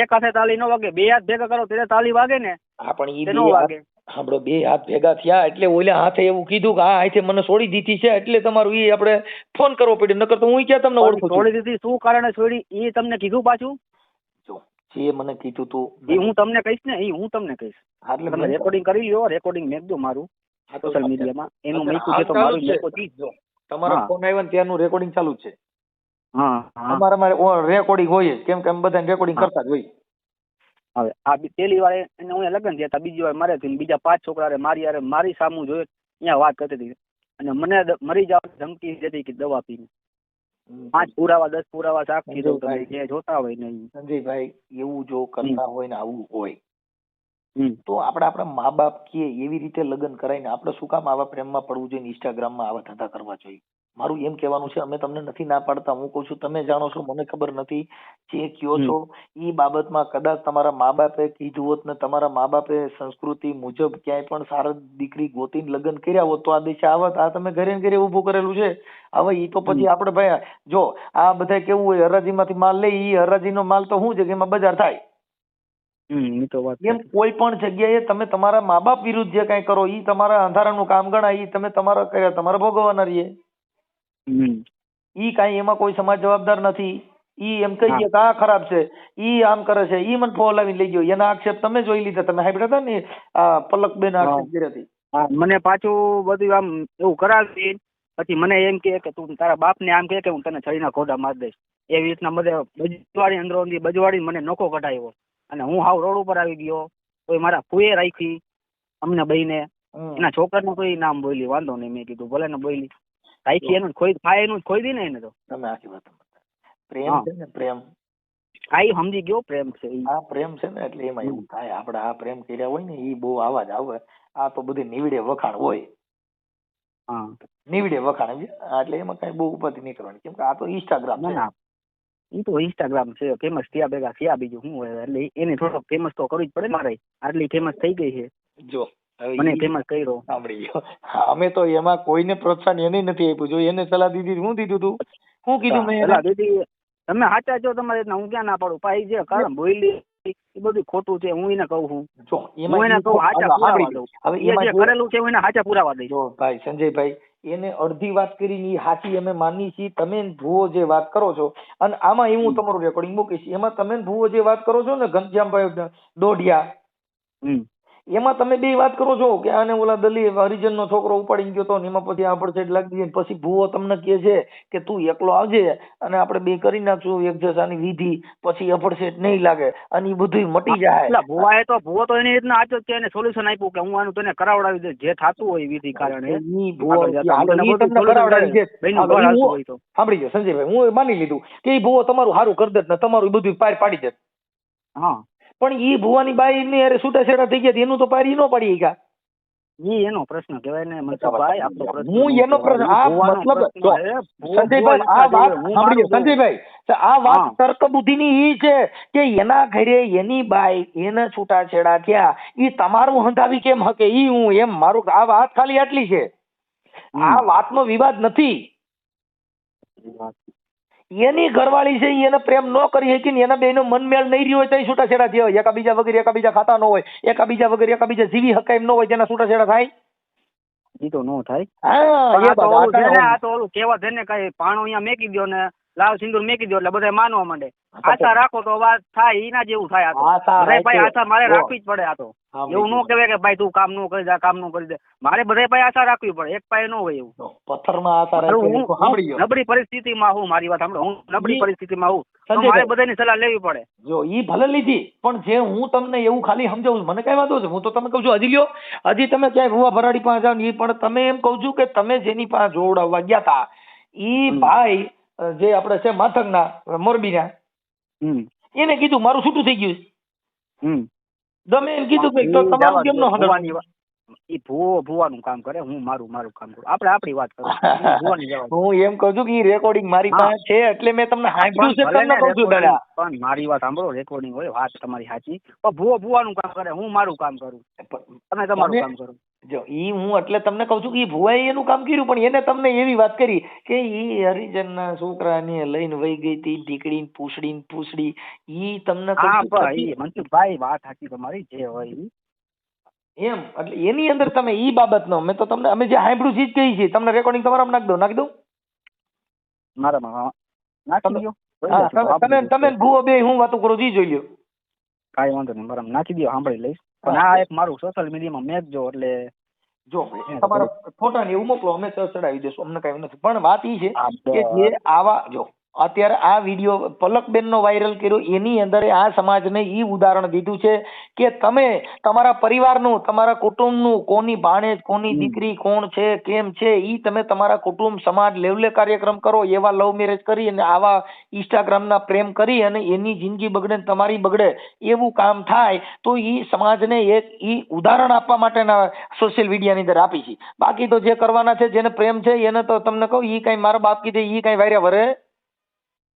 એક હાથે તાળી નો વાગે, બે હાથ ભેગા કરો ત્યારે તાળી વાગે ને. હા, પણ ઈ બે હાથ સાંભળો, બે હાથ ભેગા થયા એટલે ઓલા હાથે એવું કીધું કે આ હાથે મને છોડી દીધી છે, એટલે તમારું ઈ આપણે ફોન કરવો પડ્યો. નકર તો હું ક્યાં તમને ઓળખું છું. છોડી દીધી શું કારણે છોડી ઈ તમને કીધું પાછું? જો જે મને કીધું તું ઈ હું તમને કહીશ ને, ઈ હું તમને કહીશ. એટલે તમે રેકોર્ડિંગ કરી લ્યો, રેકોર્ડિંગ મેકજો મારું સોશિયલ મીડિયામાં. એનું મેકું છે તો મારું મેકો જી. તમારો ફોન આવ્યો ને ત્યારનું રેકોર્ડિંગ ચાલુ જ છે. હા, અમારા રેકોર્ડિંગ હોય કેમ કે અમે બધા રેકોર્ડિંગ કરતા જ હોય. હવે આ પેલી વાર એને હું લગ્ન થયા હતા, બીજી વાર મારે થઈને બીજા 5 છોકરા મારી યાર મારી સામું જોયું અહીંયા વાત કરતી હતી અને મને મરી જવાની ધમકી દેતી કે દવા પીને. 5 પુરાવા 10 પુરાવા સાક્ષી દઉં, તમે જે જોતા હોય ને. સંજયભાઈ, એવું જો કરતા હોય ને આવું હોય તો આપણા મા બાપ કે એવી રીતે લગ્ન કરાય ને આપણે શું કામ આવા પ્રેમમાં પડવું જોઈએ, ઇન્સ્ટાગ્રામમાં આવા ધંધા કરવા જોઈએ? મારું એમ કહેવાનું છે. અમે તમને નથી ના પાડતા, હું કઉ છું તમે જાણો છો, મને ખબર નથી. જે કયો છો એ બાબતમાં કદાચ તમારા મા બાપે કીધું હોત ને તમારા મા બાપે સંસ્કૃતિ મુજબ ક્યાંય પણ સારી દીકરી ગોતીને લગ્ન કર્યા હોત તો આ દિશા આવત. આ તમે ઘરે ઘરે ઉભું કરેલું છે. હવે ઈ તો પછી આપણે ભાઈ જો આ બધા કેવું હોય, હરાજીમાંથી માલ લે, ઈ હરાજીનો માલ તો શું છે કે એમાં બજાર થાય. એમ કોઈ પણ જગ્યાએ તમે તમારા મા બાપ વિરુદ્ધ જે કઈ કરો ઈ તમારા અંધારાનું કામ ગણાય. ઈ તમે તમારા કર્યા તમારા ભોગવવાના રહીએ. ઈ કઈ એમાં કોઈ સમાજ જવાબદાર નથી. ઈ એમ કહી દે કે આ ખરાબ છે, ઈ આમ કરે છે, ઈ મને ફોલાવી લઈ ગયો. એના આક્ષેપ તમે જોઈ લીધા. તમે સાંભળ્યા હતા ને આ પલકબેન આક્ષેપ કરી હતી. મને પાછું બધું આમ એવું કરાવી પછી મને એમ કે તું તારા બાપને આમ કે હું તને છરીના ખોડા મારી દઈશ. એવી રીતના બધે બજવાડી અંદરો બજવાડી મને નોખો કઢાવ્યો અને હું હાવ રોડ ઉપર આવી ગયો. કોઈ મારા ફૂએ રાખી અમને બહીને, એના છોકરાનું કોઈ નામ બોલી, વાંધો નહીં. મેં કીધું ભલે ને બોલી રાખી, એનું ખોઈ થાય, એનું ખોઈ દી ને એને. તો તમે આખી વાત પ્રેમ છે ને, પ્રેમ આ સમજી ગયો પ્રેમ છે. આ પ્રેમ છે ને એટલે એમાં એવું થાય. આપણે આ પ્રેમ કર્યા હોય ને ઈ બહુ આવાજ આવે. આ તો બધી નીવડે વખાણ હોય. નીવડે વખાણ એટલે એમાં કઈ બહુ ઉપાધિ નહીં કરવાની, કેમ કે આ તો ઇન્સ્ટાગ્રામ છે. ઈ તો ઇન્સ્ટાગ્રામ છે, ફેમસ થયા ભેગા થયા, બીજું શું હોય. એટલે એને થોડો ફેમસ તો કરવું જ પડે મારે. આટલી ફેમસ થઈ ગઈ છે, જો મને ફેમસ કર્યો. સાંભળી ગયો. અમે તો એમાં કોઈને પ્રોત્સાહન એને નથી આપ્યું. જો એને સલાહ દીધી, હું દીધું તું, શું કીધું મેં સલાહ દીધી? તમે સાચા છો તમારે, હું ક્યાં ના પાડું. ભાઈ જે કારણ બોલી એ બધું ખોટું છે, હું એને કહું છું. હું એને કહું સાચા પુરાવા દઉં. હવે એ જે કરેલું છે એને સાચા પુરાવા દઈશ. જો ભાઈ સંજયભાઈ, એને અડધી વાત કરીને સાચી અમે માની છીએ. તમે ભૂવો જે વાત કરો છો, અને આમાં એ હું તમારું રેકોર્ડિંગ મૂકીશ, એમાં તમે ભૂવો જે વાત કરો છો ને ઘનશ્યામભાઈ દોઢિયા, એમાં તમે બે વાત કરો છો કે આને ઓલા દલી હરિજન નો છોકરો ઉપાડી ગયો તો એમાં પછી આ પડછેટ લાગી ગઈ. પછી ભૂવો તમને કહે છે કે તું એકલો આવજે અને આપણે બે કરી નાખશું એક જસાની વિધિ, પછી અપડસેટ નહીં લાગે અને એ બધું મટી જાય. ભૂવો તો એની રીતના આચો છે, એને સોલ્યુશન આપ્યું કે હું આનું તને કરાવડાવી દે જે થતું હોય વિધિ કારણે. સાંભળી ગયો સંજયભાઈ, હું માની લીધું કે એ ભૂવો તમારું સારું કરી દે ને તમારું બધું પાર પાડી દે. પણ ઈ ભુવાની બાઈ ની અરે છૂટાછેડા થઈ ગયા એનું તો પારી નો પડી ગયા. ઈ એનો પ્રશ્ન કહેવાય ને મનસુખભાઈ. આપણો પ્રશ્ન હું એનો પ્રશ્ન આ મતલબ સંજયભાઈ આ વાત સાંભળ્યો સંજયભાઈ, આ વાત તર્ક બુદ્ધિ ની ઈ છે કે એના ઘરે એની બાઈ એને છૂટાછેડા થયા ઈ તમારું હંધાવી કેમ હકે ઈ હું એમ મારું આ વાત ખાલી આટલી છે. આ વાતનો વિવાદ નથી. એની ઘરવાળી છે એને પ્રેમ ન કરી શકી ને એના બેનો મનમેળ નહીં રહ્યો હોય તો છૂટાછેડા થયા હોય. એકાબીજા વગર એકાબીજા ખાતા ન હોય, એકાબીજા વગર એકાબીજા જીવી હકાય એમ ન હોય, તેના છૂટાછેડા થાય? ઈ તો નો થાય. હા, આ તો ઓલું કહેવા છે ને કઈ પાણો અહીંયા મેકી દો ને લાલ સિંદૂર મેકી દો એટલે બધા માનવા માંડે. આશા રાખો તો વાત થાય, એના જેવું થાય. આ તો આશા બધાય ભાઈ રાખે. આશા મારે જો. રાખવી જ પડે. આ તો હા, એવું ન કહેવાય કે ભાઈ તું કામ નો કરી દે, કામ નો કરી દે. મારે બધાય ભાઈ આશા રાખવી પડે, એક પાય ન હોય એવું. પથ્થરમાં આશા મારું રાખે. હું સાંભળી ગયો. નબળી પરિસ્થિતિમાં હું, મારી વાત સાંભળો, હું નબળી ઈ- પરિસ્થિતિમાં હું, તો સંજયભાઈ. મારે બધાની સલાહ લેવી પડે. જો ઈ ભલે લીધી, પણ જે હું તમને એવું ખાલી સમજાવું છું, મને કઈ વાંધો છે, હું તો તમે કહું છું હજી લ્યો, હજી તમે ક્યાંય ભુવા ભરાડી પાસે જાઓ ને ઈ પણ તમે એમ કહું છું કે તમે જેની પાસે જોડાવવા ગયા તા ઈ ભાઈ જે આપણે છે માથકના મોરબીના, એને કીધું મારું છૂટું થઈ ગયું છે. તમે એમ કીધું કે તો તમારું કેમ નો હંધારવું? ઈ ભુવાનું કામ કરે, હું મારું કામ કરું. આપણે આપણી વાત કરો. ભુવાની જવા દો. હું એમ કહું છું કે ઈ રેકોર્ડિંગ મારી પાસે છે એટલે મેં તમને સાંભળ્યું છે, ભલે તમને ને કહું છું recording, દાદા. પણ મારી વાત સાંભળો, રેકોર્ડિંગ હોય, વાત તમારી સાચી, પણ ભુવાનું કામ કરે, હું મારું કામ કરું, તમે તમારું કામ કરો. જો ઈ હું એટલે તમને કહું છું કે ઈ ભુવાએ એનું કામ કર્યું, પણ એને તમને એવી વાત કરી કે ઈ હરિજનના છોકરાને લઈને વહી ગઈ હતી, ઢીકડીને પૂછડી ઈ તમને કહું હા છું પણ પછી- ઈ મનસુખભાઈ વાત સાચી તમારી, જે હોય ઈ. એમ એટલે એની અંદર તમે ઈ બાબતનો મેં તો તમને અમે જે સાંભળ્યું છે જ કહી છે, તમને રેકોર્ડિંગ તમારામાં નાખી દઉં. મારામાં હા, નાખી દો. હા, તમે ભુવો બે હું વાતો કરું છું ઈ જોઈ લ્યો. કાંઈ વાંધો નહીં, મારામાં નાખી દો, સાંભળી લઈશ. પણ આ એક મારું સોશિયલ મીડિયામાં મેકજો એટલે જો તમારા ફોટા ને એવું મોકલો, અમે ચડાવી દેશું, અમને કઈ નથી. પણ વાત ઈ છે આ કે જે આવા જો અત્યારે આ વિડીયો પલકબેન નો વાયરલ કર્યો, એની અંદર આ સમાજને ઈ ઉદાહરણ દીધું છે કે તમે તમારા પરિવારનું, તમારા કુટુંબનું, કોની ભાણેજ, કોની દીકરી કોણ છે, કેમ છે, ઈ તમે તમારા કુટુંબ સમાજ લેવલે કાર્યક્રમ કરો. એવા લવ મેરેજ કરી અને આવા ઇન્સ્ટાગ્રામ ના પ્રેમ કરી અને એની જિંદગી બગડે ને તમારી બગડે એવું કામ થાય તો ઈ સમાજને એક ઈ ઉદાહરણ આપવા માટેના સોશિયલ મીડિયાની અંદર આપી છે. બાકી તો જે કરવાના છે, જેને પ્રેમ છે એને તો તમને કહું ઈ કઈ મારા બાપ કીધે ઈ કઈ વાર્યા વરે.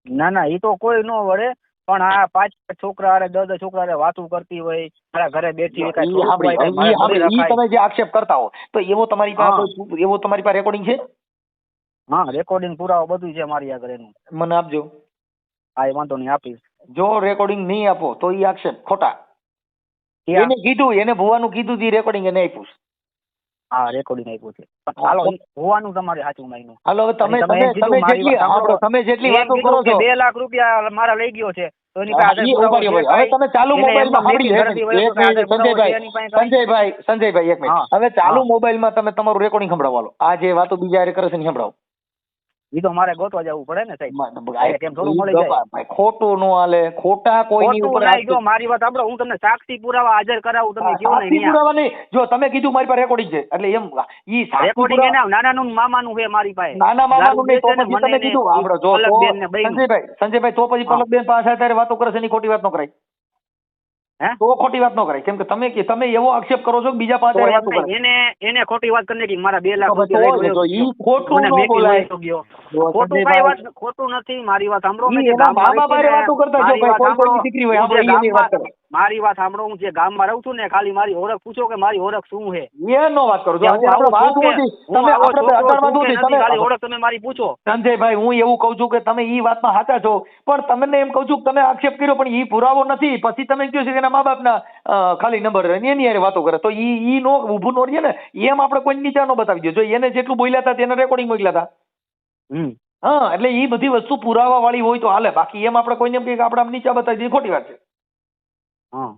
ના ઈ તો કોઈ ન વળે, પણ આ 5 છોકરા હારે 10 છોકરા હારે વાતું કરતી હોય, મારા ઘરે બેઠી હોય, કાંઈ થોડુંક હોય, કાંઈ મારે ઘરે ઈ રખાય. તમે જે આક્ષેપ કરતા હો તો એવો તમારી પાસે રેકોર્ડિંગ છે? હા, રેકોર્ડિંગ પુરાવો બધું છે મારી આગળ એનું. મને આપજો. હા, એ વાંધો નહીં, આપીશ. જો રેકોર્ડિંગ નહીં આપો તો ઈ આક્ષેપ ખોટા. ક્યાં? એને કીધું, એને ભુવાનું કીધું તી રેકોર્ડિંગ એને આપ્યું છે. હા, રેકોર્ડિંગ આપ્યું છે. પણ હાલો, હોવાનું તમારે સાચું માયનું. હાલો, તમે જેટલી વાતો કરો છો 2 લાખ રૂપિયા મારા લઈ ગયો છે, તો એની પાસે ઈ ઉભા રહ્યો ભાઈ. હવે તમે ચાલુ મોબાઈલમાં સાંભળી લો. એક મિનિટ સંજયભાઈ એક મિનિટ. હવે ચાલુ મોબાઈલમાં તમે તમારું રેકોર્ડિંગ સંભળાવો. હાલો. આ જે વાતો બીજા હારે કરે છે ને સંભળાવો. ઈ તો મારે ગોતવા જવું પડે ને સાહેબ. કેમ થોડું મળી જાય? ભાઈ ખોટું નો હાલે, ખોટા કોઈની ખોટું ઉપર નહીં. જો મારી વાત સાંભળો, હું તમને સાક્ષી પુરાવા હાજર કરાવું, તમે કયો સાક્ષી નહીં. પુરાવા નહીં. જો તમે કીધું મારી પાસે રેકોર્ડિંગ છે એટલે એમ ઈ સાક્ષી રેકોર્ડિંગ પુરાવા- એના નાનાનું મામાનું છે મારી પાસે. નાના મામાનું નહીં તો પછી તમે કીધું આપણો જો તો પલકબેન ને બૈરું. સંજયભાઈ તો પછી પલકબેન પાસે અત્યારે વાતો કરે છે એની ખોટી વાત ન કરાય. હે? તો ખોટી વાત ન કરાય. કેમ કે તમે એવો આક્ષેપ કરો છો કે બીજા પાસે તો વાતો કરે. એને ખોટી વાત કરી કે મારા 2 લાખ તો રૂપિયા લઈ જો ઈ ખોટું મને ન મેકી બોલાય. લઈ ગયો. જો ખોટું સંજયભાઈ- કાંઈ વાત ખોટું નથી. મારી વાત સાંભળો. મેં ઈ જે એના ગામમાં મા રહું છું બાપ ને, વાતો કરતા જો મારી ભાઈ વાત કોઈ કોઈની સાંભળો. દીકરી હોય હું જે આપણે એની વાત ગામમાં- મારી વાત સાંભળો, હું જે ગામમાં રહું છું ને, ખાલી મારી ઓળખ પૂછો કે મારી ઓળખ શું છે. એ નો વાત કરો. જો હું અત્યારે આવો આપણે વાત છું કે- હતી. હું તમે આવો આપણે છોકરો અત્યારે વાત છું કે હતી. નથી, ખાલી તમે ઓળખ તમે મારી પૂછો. સંજયભાઈ હું એવું કહું છું કે તમે ઈ વાતમાં સાચા છો, પણ તમને એમ કહું છું કે તમે આક્ષેપ કર્યો પણ ઈ પુરાવો નથી. પછી તમે કહો છો કે એના મા બાપના ખાલી નંબર એની હારે વાતો કરે તો ઈ નો ઊભું નો રહે ને. એમ આપણે કોઈ નીચા નો બતાવી દો. જો એને જેટલું બોલ્યા હતા તેને રેકોર્ડિંગ મોકલ્યા હતા. હા, એટલે ઈ બધી વસ્તુ પુરાવા વાળી હોય તો હાલે. બાકી એમ આપણે કોઈને એમ કહીએ કે આપણે આમ નીચા બતાવી દઈએ, ખોટી વાત છે.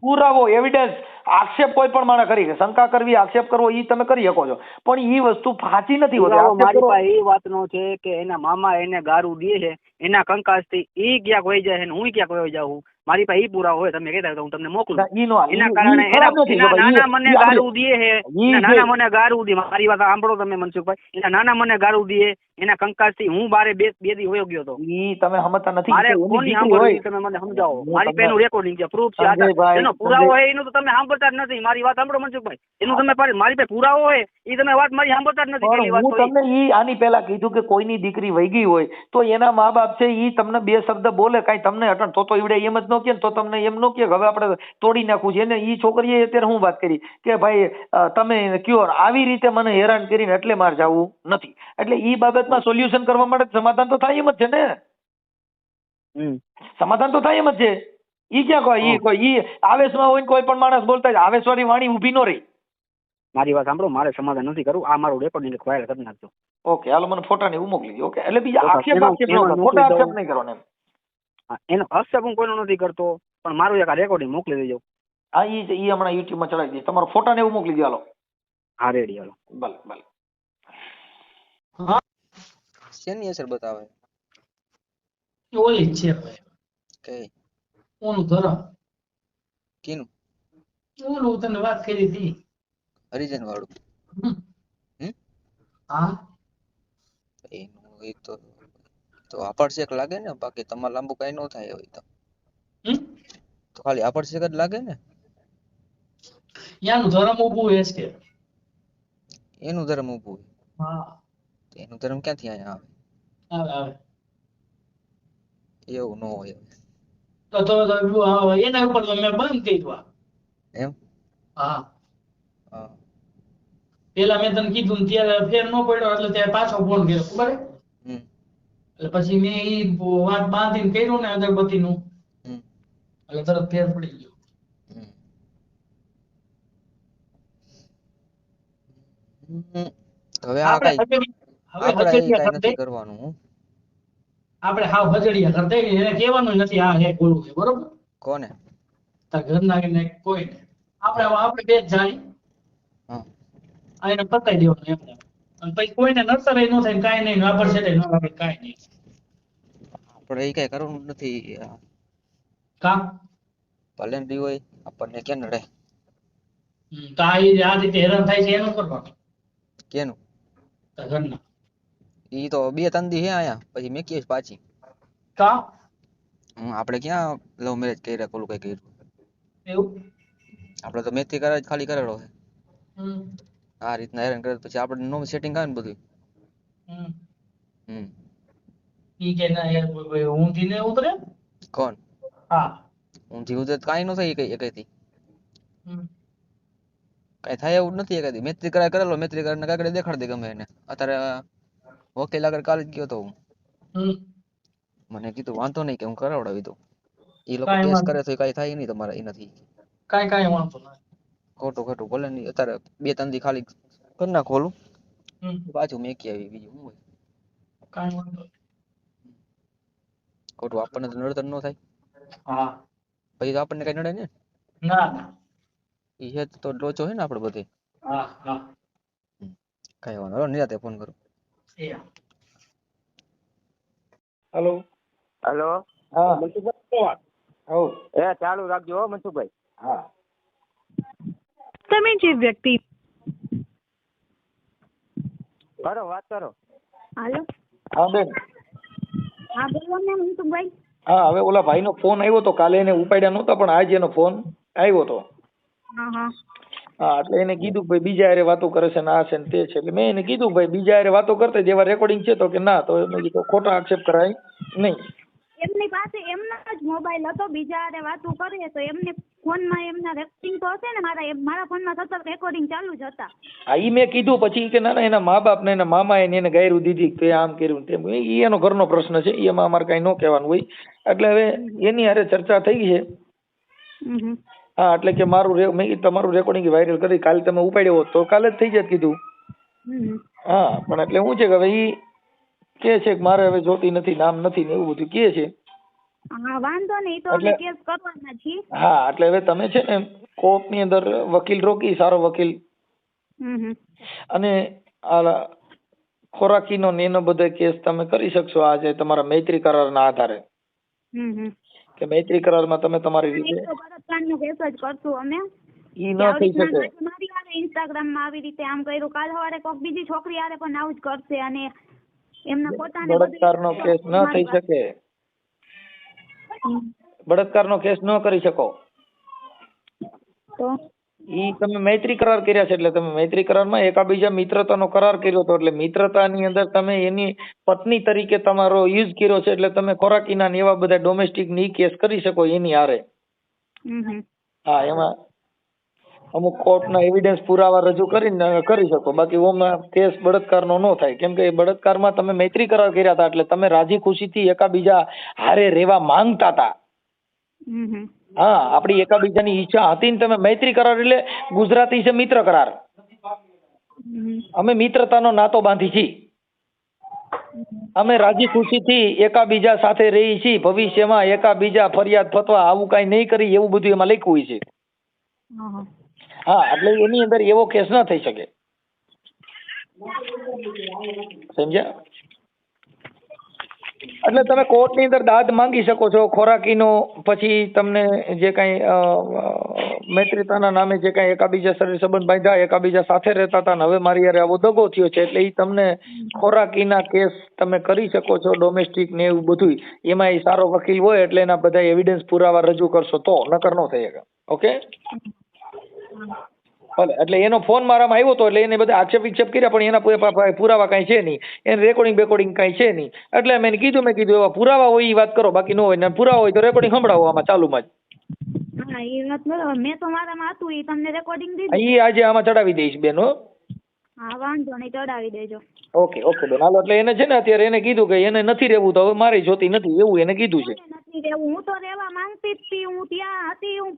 પુરાવો, એવિડન્સ, આક્ષેપ કોઈ પણ માણસ કરી શંકા કરવી, આક્ષેપ કરવો ઈ તમે કરી શકો છો, પણ ઈ વસ્તુ સાચી નથી હોતી. પુરાવો આક્ષેપ મારી કરવો- પાસે એ વાતનો છે કે એના મામા એને ગારું દે છે, એના કંકાસથી ઈ ક્યાંક વહી જાય છે ને હું ક્યાંક વહી જાઉં. મારી પાસે ઈ પુરાવો હોય, તમે કહેતા હું તમને મોકલું. ના, ઈ નો હાલે. એના ઈ કારણે ખરાબ નથી. જો એના ભાઈ, નાના મને ઈ આપણે- ગારું દે છે, ઈ એના જે- નાના મને ગારું દે. મારી વાત સાંભળો તમે મનસુખભાઈ, એના નાના મને ગારું દે, એના કંકાસથી હું બારે બે દી વયો ગયો હતો. ઈ તમે સમજતા નથી. મારે એની કોની દીકરી સાંભળવી હોય. તમે મને સમજાવો. હું મારી તમને- પેનું રેકોર્ડિંગ છે, પ્રૂફ છે, સંજયભાઈ, એનો પુરાવો હોય એનું તો તમે સાંભળતા જ નથી. મારી વાત સાંભળો મનસુખભાઈ, એનું તમે મારી પાસે પુરાવો હોય એ તમે વાત મારી સાંભળતા જ નથી. પેલી વાત હું તો ઈ. તમને ઈ આની પહેલા કીધું કે કોઈની દીકરી વહી ગઈ હોય તો એના મા બાપ છે ઈ તમને 2 શબ્દ બોલે, કાંઈ તમને અટણ તો ઈવડે એમ જ ન કે તો તમને એમ ન કે હવે આપણે તોડી નાખવું છે. એને ઈ છોકરીએ અત્યારે હું વાત કરી કે ભાઈ તમે કયો આવી રીતે મને હેરાન કરીને એટલે મારે જવું નથી. એટલે ઈ બાબતમાં સોલ્યુશન કરવા માટે સમાધાન તો થાય એમ જ છે ને. સમાધાન તો થાય એમ જ છે. ઈ ક્યાં કોઈ ઈ આવેશમાં હોય ને કોઈ પણ માણસ બોલતા આવેશવાળી વાણી ઊભી ન રહી. મારી વાત સાંભળો, મારે સમાધાન નથી કરવું. આ મારું રેકોર્ડિંગ વાયરલ કરી નાખજો. ઓકે હાલો મને ફોટા ને એવું મોકલી દો. ઓકે એટલે બીજા આક્ષેપ એનો- આક્ષેપ એનો ન કરો. મોકલી ખોટા દઉં. આક્ષેપ નહીં કરો ને એમ. હા, એનો આક્ષેપ હું કોઈનો નથી કરતો, પણ મારું એક આ રેકોર્ડિંગ મોકલી દેજો. હા ઈ હમણાં યુટ્યુબ માં ચડાવી દઈએ. તમારો ફોટા ને એવું મોકલી દો હાલો. હા રેડી, હાલો. ભલે ભલે. શેની અસર બતાવે ઓલી જ છે હવે. કઈ ઓલું ધરમ કીનું ઓલું તને વાત કરી હતી. હરિજન વાળું હમ. હમ? હા એનું એ તો આપડશેક લાગે ને, બાકી તમારે લાંબુ કઈ ન થાય હોય હમ? તો ખાલી આપડશેક જ લાગે ને. યાનું ધરમ ઊભું હે છે. એનું ધર્મ ઊભું હા હોય તો એનું ધર્મ ક્યાંથી અહીંયા આવે આવે. આવે? એવું ન હોય તો એના ઉપર તો મેં બંધ કર્યું. એમ. હા હા પેલા મેં તને કીધું ને ત્યારે ફેર ન પડ્યો એટલે ત્યારે પાછો ફોન કર્યો ખબર હે? હમ એટલે પછી મેં ઈ વાત બાંધીને કર્યું ને અગરબત્તીનું હમ એટલે તરત ફેર પડી ગયો. હમ હમ. હવે આ આપણે કઈ હવે આપડે એ હજડિયા કઈ કરતે નથી કરવાનું. આપણે હાવ હજડિયા કરતે એને કહેવાનું નથી આ હે બોલવું છે બરોબર. કોને? તાર ઘરના ને કોઈને આપણે બે જ જાણી હા આ એને પતાઈ દેવાનું એમને. અને પછી કોઈને નડતર ન થાય કાંઈ નહીં વાપર છે ન વાપર કાંઈ નહીં. આપડે એ કઈ કરવાનું જ નથી. કામ ભલે ને બી હોય આપણને ક્યાં નડે. તો આ રીતે હેરાન થાય છે એનું કરવાનું કેનું? તાર ઘરના ઈ તો 2-3 દી હે આયા, પછી મેકીએ પાછી. કામ આપણે ક્યાં લવ મેરેજ કર્યા, કોલું કઈ કર્યું? એવું આપણે તો મેથી કરાજ ખાલી કરેલો છે. હમ આ રીતના હેરાન કરે પછી આપણે નો સેટિંગ આવે ને બધું. હમ હમ ઈ કે ના ઊંધી ને ઉતરે. કોણ? હા ઊંધી ઉધે કાંઈ ન થાય એકેથી. હમ કાંઈ થાય એવું જ નથી એકેથી. મેત્રી કરાર કરેલો, મેત્રી કરાર કાગળ દેખાડી દે ગમે એને. અત્યારે વકીલ આગળ કાલે જ ગયો તો હું. હમ મને કીધું વાંધો નહીં કે હું કરાવડાવી દઉં. એ લોકો કાંઈ કેસ વાંધો કરે તો કાંઈ થાય નહીં તમારે એનાથી. કાંઈ વાંધો નહીં. ખોટું ભલે નહીં. અત્યારે 2-3 દી ખાલી કરી નાખો ઓલું, હમ પાછું મેકી આવી બીજું શું હોય. કાંઈ વાંધો નહીં. ખોટું આપણને તો નડતર ન થાય, હા પછી તો આપણને કઈ નડે ને. ના ના એ છે તો લોચો છે ને આપણે બધે. હા હા કઈ વાંધો નહીં, નિરાતે ફોન કરું. એ હાલો. હેલો. હા મનસુખભાઈ, હો ચાલુ રાખજો હો મનસુખભાઈ. હા તમે જે વ્યક્તિ કરો, વાત કરો. હાલો હા બેન. હા બોલો ને મનસુખભાઈ. હા હવે ઓલા ભાઈનો ફોન આવ્યો તો, કાલે એને ઉપાડ્યા નહોતા પણ આજે એનો ફોન આવ્યો તો. હા હા હા એટલે એને કીધું કે ભાઈ બીજા હારે વાતો કરે છે ને આ છે ને તે છે. એટલે મેં એને કીધું ભાઈ બીજા હારે વાતો કરતા જેવા રેકોર્ડિંગ છે તો કે ના, તો મેં કીધું ખોટા આક્ષેપ કરાય નહીં. એમની પાસે એમનો જ મોબાઈલ હતો, બીજા હારે વાતું કરે તો એમને ફોનમાં એમના રેકોર્ડિંગ તો હશે ને. મારા ફોનમાં સતત રેકોર્ડિંગ ચાલુ જ હતા. હા ઈ મેં કીધું પછી ઈ કે ના ના એના મા બાપ ને એના મામા એને ગાયરું દીધી કે આમ કર્યું ને તેમ. ઈ એનો ઘરનો પ્રશ્ન છે, એમાં અમારે કઈ ન કહેવાનું હોય. એટલે હવે એની હારે ચર્ચા થઈ છે. હમ હા એટલે કે મેં કીધું તમારું રેકોર્ડિંગ વાયરલ કરી, કાલે તમે ઉપાડ્યો હોત તો કાલે જ થઈ જાય કીધું. હમ હા પણ એટલે શું છે કે હવે ઈ કે છે કે મારે હવે જોતી નથી, નામ નથી ને એવું બધું કે છે. હા વાંધો નહીં, તો અમે એટલે- કેસ કરવાના છીએ. હા એટલે હવે તમે છે ને કોર્ટની અંદર વકીલ રોકી, સારો વકીલ, હમ અને આ ખોરાકીનો ને એનો બધો કેસ તમે કરી શકશો આજે તમારા મૈત્રી કરારના આધારે. હમ કે મૈત્રી કરારમાં તમે તમારી એક રીતે તો બળાત્કારનો કેસ જ કરશું અમે. ઈ કે ન આવી થઈ રીતના શકે. મારી હારે ઇન્સ્ટાગ્રામમાં આવી રીતે આમ કર્યું, કાલ સવારે કોઈક બીજી છોકરી હારે પણ આવું જ કરશે અને એમના પોતાને બળાત્કારનો કેસ ન થઈ શકે. બળાત્કારનો કેસ ન કરી શકો. તો ઈ તમે મૈત્રી કરાર કર્યા છે એટલે તમે મૈત્રી કરારમાં એકાબીજા મિત્રતાનો કરાર કર્યો હતો એટલે મિત્રતાની અંદર તમે એની પત્ની તરીકે તમારો યુઝ કર્યો છે એટલે તમે ખોરાકીના ને એવા બધા ડોમેસ્ટિક ની કેસ કરી શકો એની હારે. હમ હા એમાં અમુક કોર્ટના એવિડન્સ પુરાવા રજૂ કરીને કરી શકો. બાકી ઓમાં કેસ બળાત્કારનો ન થાય, કેમ કે એ બળાત્કારમાં તમે મૈત્રી કરાર કર્યા હતા એટલે તમે રાજી ખુશીથી એકાબીજા હારે રહેવા માંગતા હતા. હમ હા આપડી એકાબીજાની ઈચ્છા હતી ને તમે મૈત્રી કરાર એટલે ગુજરાતી છે મિત્ર કરાર. અમે મિત્રતાનો નાતો બાંધી છીએ. અમે રાજી ખુશીથી એકાબીજા સાથે રહી છીએ. ભવિષ્યમાં એકાબીજા ફરિયાદ ફતવા આવું કાંઈ નહીં કરી એવું બધું એમાં લખ્યું હોય છે. હા, એટલે એની અંદર એવો કેસ ના થઈ શકે. સમજ્યા? એટલે તમે કોર્ટની અંદર દાદ માંગી શકો છો ખોરાકીનો, પછી તમને જે કાંઈ મૈત્રીતાના નામે જે કાંઈ એકાબીજા શરીર સંબંધ બાંધ્યા, એકાબીજા સાથે રહેતા હતા ને હવે મારી યારે આવો દગો થયો છે, એટલે એ તમને ખોરાકીના કેસ તમે કરી શકો છો, ડોમેસ્ટિક ને એવું બધું. એમાં એ સારો વકીલ હોય એટલે એના બધા એવિડન્સ પુરાવા રજૂ કરશો તો, નકર ન થઈ શકે. ઓકે, ભલે. એટલે એનો ફોન મારામાં આવ્યો હતો એટલે એને બધા આક્ષેપ વિક્ષેપ કર્યા, પણ એના પુરાવા કાંઈ છે નહીં, એને રેકોર્ડિંગ કાંઈ છે નહીં. એટલે મેં કીધું એવા પુરાવા હોય એ વાત કરો, બાકી ન હોય. ને પુરાવા હોય તો રેકોર્ડિંગ સંભળાવો આમાં ચાલુમાં જ. હા, એ વાત બરાબર. મેં તો મારામાં હતું એ તમને રેકોર્ડિંગ દીધું. એ આજે આમાં ચડાવી દઈશ બેન. હો, હા, વાંધો નહીં, ચડાવી દેજો. ઓકે બેન, હાલો. એટલે એને છે ને અત્યારે એને કીધું કે એને નથી રહેવું તો હવે મારી જોતી નથી એવું એને કીધું છે. નથી રહેવું, હું તો રહેવા માંગતી જ હતી. હું ત્યાં હતી, હું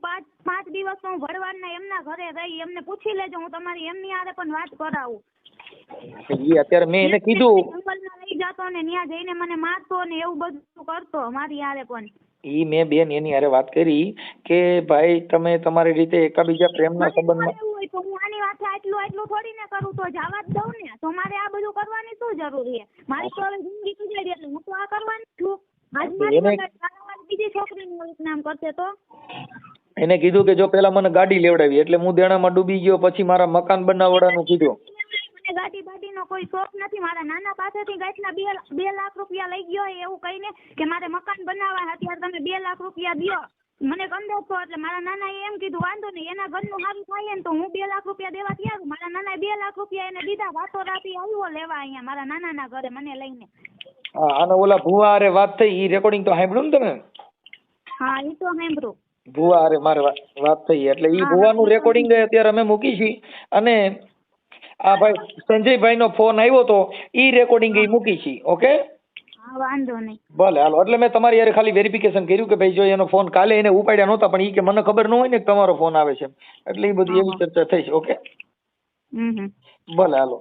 પાંચ દિવસ હું ભરવાડના એમના ઘરે રહી. એમને પૂછી લેજો, હું તમારી એમની હારે પણ વાત કરાવું. એ અત્યારે મેં એને કીધું જંગલમાં લઈ જતો ને ત્યાં જઈને મને મારતો ને એવું બધું કરતો મારી હારે પણ. ઈ મેં બેન એની હારે વાત કરી કે ભાઈ તમે તમારી રીતે એકાબીજા પ્રેમના સંબંધમાં. એવું હોય તો હું આની વાતે આટલું થોડી ને કરું, તો જવા જ દઉં ને. તો મારે આ બધું કરવાની શું જરૂર છે? મારી તો હવે જિંદગી ગુજારી એટલે હું તો આ કરવાની છું. આજ મારી વારંવાર બીજી છોકરીનું નામ કરશે તો. એને કીધું કે જો પેલા મને ગાડી લેવડાવી, એટલે હું દેણામાં ડૂબી ગયો, પછી મારા મકાન બનાવવાનું કીધું. મને ગાડી બાડીનો કોઈ શોખ નથી. મારા નાના પાસેથી ગાંઠના 2 લાખ રૂપિયા લઈ ગયો એવું કહીને કે મારે મકાન બનાવવા, અત્યારે તમે 2 લાખ રૂપિયા દો મને કંદો છો. એટલે મારા નાનાએ એમ કીધું વાંધો નહીં, એના ઘરનું સારું થાય ને તો હું 2 લાખ રૂપિયા દેવા તૈયાર. મારા નાનાએ 2 લાખ રૂપિયા એને દીધા. રાતોરાતી આવ્યો લેવા અહીંયા મારા નાનાના ઘરે મને લઈને. હા, અને ઓલા ભુવા હારે વાત થઈ, ઈ રેકોર્ડિંગ તો સાંભળ્યું ને તમે? હા, એ તો સાંભળ્યું. ભુવા હારે મારે વાત થઈ, એટલે ઈ ભુવાનું રેકોર્ડિંગ અત્યારે અમે મૂકી છીએ. અને આ ભાઈ સંજયભાઈ નો ફોન આવ્યો તો ઈ રેકોર્ડિંગ ઈ મૂકી છીએ. ઓકે, હા, વાંધો નહીં. ભલે, હાલો. એટલે મેં તમારી યારે ખાલી વેરિફિકેશન કર્યું કે ભાઈ જો એનો ફોન કાલે એને ઉપાડ્યા નહોતા, પણ ઈ કે મને ખબર ન હોય ને કે તમારો ફોન આવે છે, એટલે એ બધી એવી ચર્ચા થઈ છે. ઓકે, ભલે, હાલો.